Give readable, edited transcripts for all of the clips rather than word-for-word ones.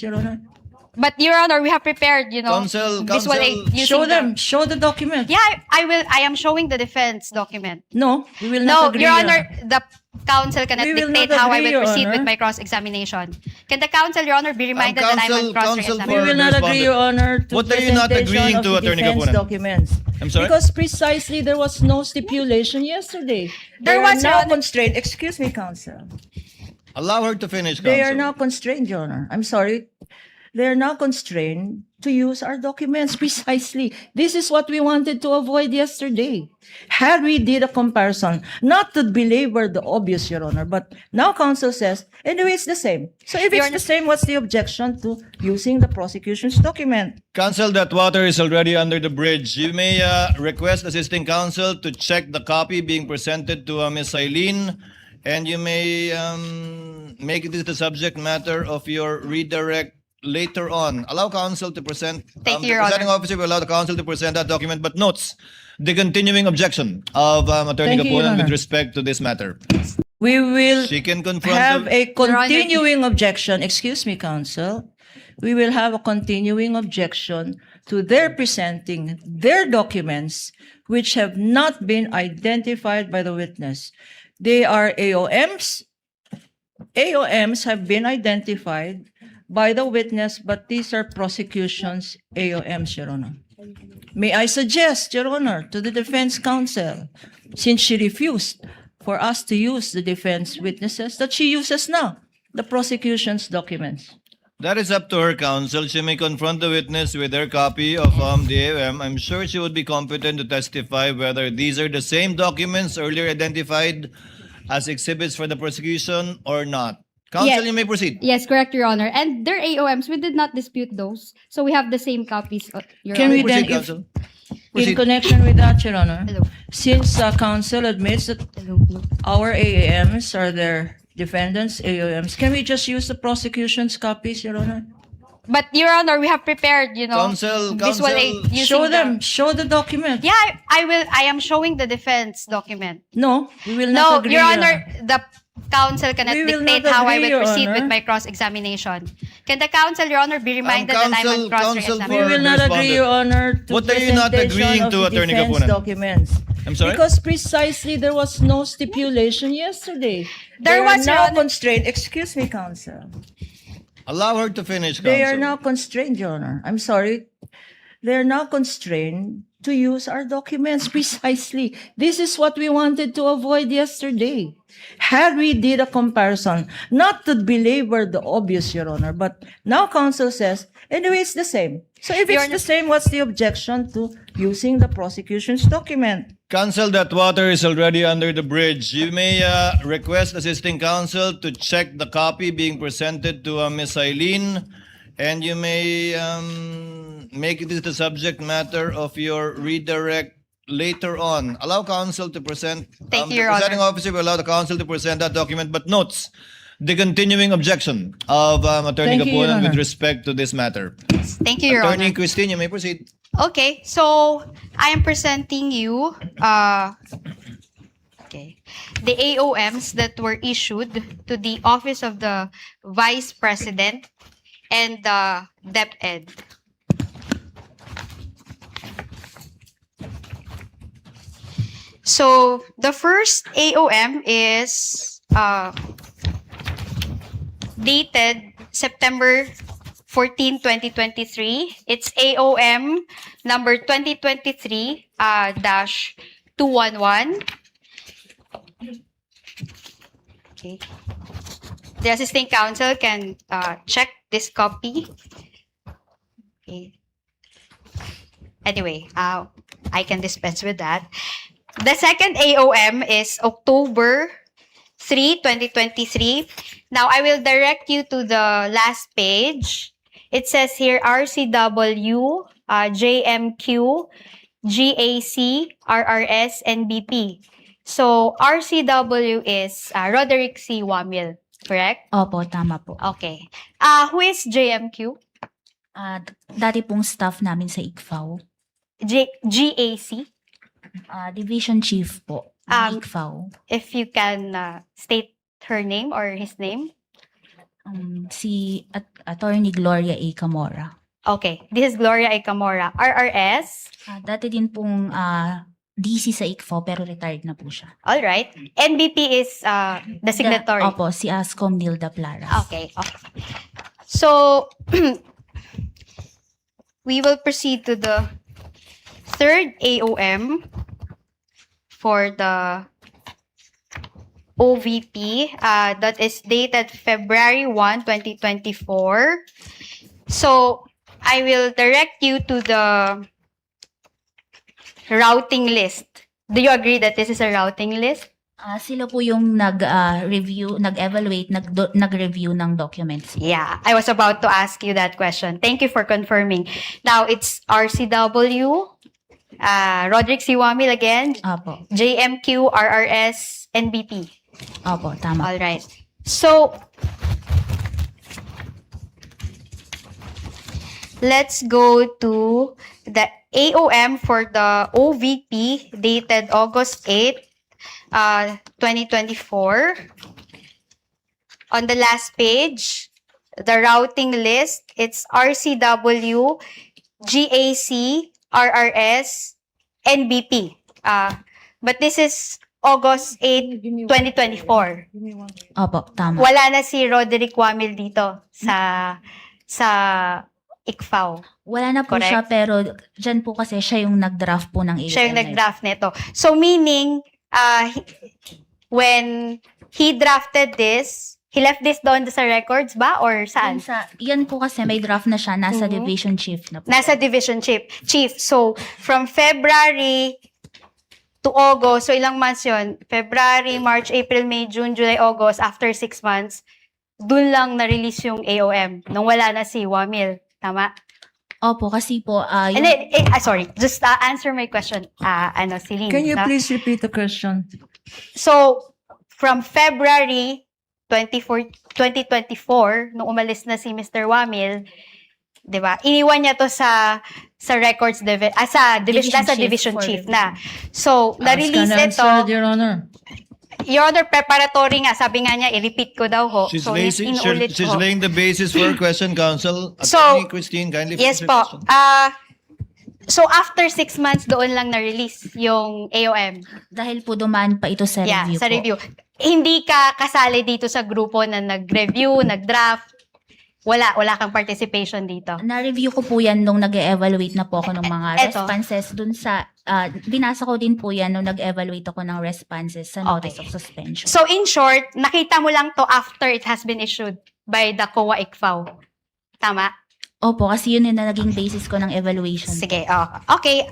Your Honor. But Your Honor, we have prepared, Counsel, visual aid using Show the- them. Show the document. Yeah, I will. I am showing the defense document. No, we will No, not agree. Your Honor, the counsel cannot We will dictate not how I agree, will Your proceed with Honor. my cross-examination. Can the counsel, Your Honor, be reminded that I'm on Counsel We for- will cross-examination? not respondent. agree, Your Honor, to What are you not presentation agreeing of to, the Attorney defense Kapunan? documents. I'm sorry? Because precisely there was no stipulation yesterday. There They was, are Your now Honor. constrained. Excuse me, counsel. Allow her to finish, counsel. They are now constrained, Your Honor. I'm sorry. They are now constrained to use our documents precisely. This is what we wanted to avoid yesterday. Had we did a comparison, not to belabor the obvious, Your Honor, but now counsel says, anyway, it's the same. So if Your it's the same, what's the objection to using the prosecution's document? Counsel, that water is already under the bridge. You may request assisting counsel to check the copy being presented to Ms. Eileen, and you may make this the subject matter of your redirect later on. Allow counsel to present. Thank you, the Your presiding Honor. officer will allow the counsel to present that document, but notes the continuing objection of Attorney Thank you, Your Kapunan with Honor. respect to this matter. We will She can confront have the- a continuing objection. Excuse me, counsel. We will have a continuing objection to their presenting their documents which have not been identified by the witness. They are AOMs. AOMs have been identified by the witness, but these are prosecution's AOMs, Your Honor. May I suggest, Your Honor, to the defense counsel, since she refused for us to use the defense witnesses, that she uses now the prosecution's documents. That is up to her, counsel. She may confront the witness with her copy of the AOM. I'm sure she would be competent to testify whether these are the same documents earlier identified as exhibits for the prosecution or not. Counsel, Yes. you may proceed. Yes, correct, Your Honor. And their AOMs, we did not dispute those. So we have the same copies, Your Can Honor. we then, Proceed, if, counsel. in Proceed. connection with that, Your Honor, Hello. since counsel admits that Hello. Hello. our AAMs are their defendants' AOMs, can we just use the prosecution's copies, Your Honor? But Your Honor, we have prepared, Counsel, visual aid counsel. using Show the- them. Show the document. Yeah, I will. I am showing the defense document. No, we will No, not agree, Your Honor, the counsel cannot We will dictate not how I agree, will Your proceed Honor. with my cross-examination. Can the counsel, Your Honor, be reminded that I'm counsel- on We cross-examination? will not agree, Your Honor, to What are you not presentation agreeing of to, the Attorney defense Kapunan? documents. I'm sorry? Because precisely there was no stipulation yesterday. There They was, are Your now Honor. constrained. Excuse me, counsel. Allow her to finish, counsel. They are now constrained, Your Honor. I'm sorry. They are now constrained to use our documents precisely. This is what we wanted to avoid yesterday. Had we did a comparison, not to belabor the obvious, Your Honor, but now counsel says, anyway, it's the same. So if Your it's Honor- the same, what's the objection to using the prosecution's document? Counsel, that water is already under the bridge. You may request assisting counsel to check the copy being presented to Ms. Eileen, and you may make this the subject matter of your redirect later on. Allow counsel to present. Thank you, the Your presiding Honor. officer will allow the counsel to present that document, but notes the continuing objection of Attorney Thank you, Your Kapunan with Honor. respect to this matter. Thank you, Your Attorney Honor. Christine, you may proceed. Okay, so I am presenting you the AOMs that were issued to the Office of the Vice President and the DepEd. So the first AOM is dated September 14, 2023. It's AOM number 2023 dash 211. Okay. The assisting counsel can check this copy. Okay. Anyway, I can dispense with that. The second AOM is October 3, 2023. Now, I will direct you to the last page. It says here RCW, JMQ, GAC, RRS, and BP. So, RCW is Roderick C. Wamil, correct? Opo, tama po. Okay. Who is JMQ? Dati pong staff namin sa ICFAO. GAC? Division Chief po Um, ng ICFAO. If you can state her name or his name. Si Attorney Gloria A. Camora. Okay, this is Gloria A. Camora. RRS, Dati din pong DC sa ICFO pero retired na po siya. all right. NBP is the signatory. Opo, si Ascom Nilda Plaras. Okay, okay. So, we will proceed to the third AOM for the OVP. That is dated February 1, 2024. So, I will direct you to the routing list. Do you agree that this is a routing list? Sila po yung nag-review, nag-evaluate, nag-review ng documents. Yeah, I was about to ask you that question. Thank you for confirming. Now, it's RCW, Roderick C. Wamil again, Opo. JMQ, RRS, NBP. Opo, tama. All right. So, let's go to the AOM for the OVP dated August 8, 2024. On the last page, the routing list, it's RCW, GAC, RRS, NBP. But this is August 8, 2024. Opo, tama. Wala na si Roderick Wamil dito sa ICFAO. Wala na po Correct. siya pero dyan po kasi siya yung nag-draft po ng AOM. Siya yung nag-draft nito. So meaning, when he drafted this, he left this doon sa records ba or saan? Yan po kasi may draft na siya, nasa Mhm. division chief na po. Nasa division chief. So, from February to August, so ilang months yun? February, March, April, May, June, July, August, after 6 months, dun lang na-release yung AOM nung wala na si Wamil. Tama? Opo, kasi po, And yung, then, sorry, just answer my question, Celine. Can you no? please repeat the question? So, from February 2024, nung umalis na si Mr. Wamil, 'di ba? Iniwan niya to sa records sa division chief na. So, na-release ito. Your Honor. Your Honor, preparatory nga, sabi nga niya, i-repeat ko daw ho. She's, So, she's, she's ho. laying the basis for her question, counsel. So, Attorney Christine, kindly Yes finish your po. question. So, after 6 months, doon lang na-release yung AOM. dahil po dumaan pa ito sa Yeah, review sa po. review. Hindi ka kasali dito sa grupo na nag-review, nag-draft. Wala kang participation dito. Na-review ko po yan nung nag-evaluate na po ako ng mga Eto. responses dun sa, binasa ko din po yan nung nag-evaluate ako ng responses sa notice Okay. of suspension. So, in short, nakita mo lang to after it has been issued by the COA ICFAO. Tama? Opo, kasi yun yung na naging basis ko ng evaluation. Sige, okay.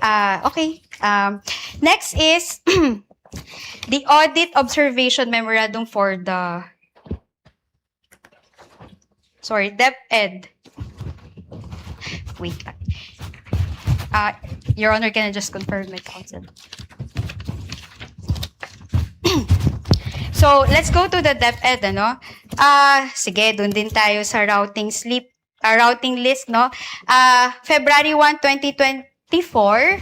Next is the audit observation memorandum for the DepEd. Wait lang. Your Honor, can I just confirm my counsel? So, let's go to the DepEd, ano? Sige, dun din tayo sa routing list, no? February 1, 2024,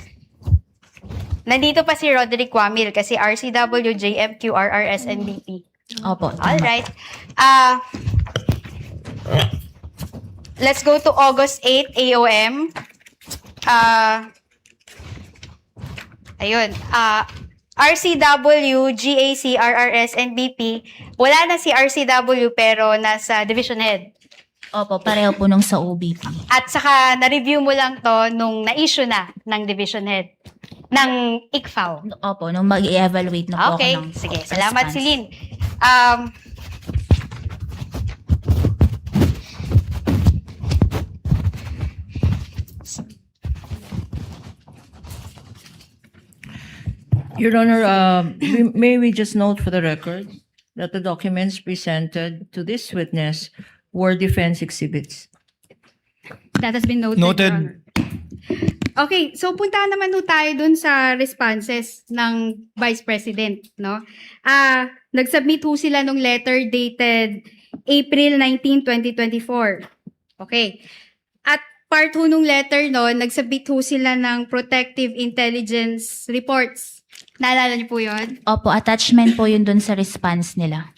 nandito pa si Roderick Wamil kasi RCW, JMQ, RRS, NBP. Opo, tama. Alright. Let's go to August 8, AOM. Ayun. RCW, GAC, RRS, NBP. Wala na si RCW pero nasa division head. Opo, pareho po nung sa OBP. At saka na-review mo lang to nung na-issue na ng division head ng ICFAO. Opo, nung mag-evaluate na po Okay, ako ng sige. Salamat, response. Celine. Your Honor, may we just note for the record that the documents presented to this witness were defense exhibits. That has been noted, Noted. Your Honor. Okay, so punta naman ho tayo dun sa responses ng Vice President, no? Nag-submit ho sila ng letter dated April 19, 2024. Okay. At part ho nung letter no, nag-submit ho sila ng protective intelligence reports. Naalala niyo po yun? Opo, attachment po yun dun sa response nila.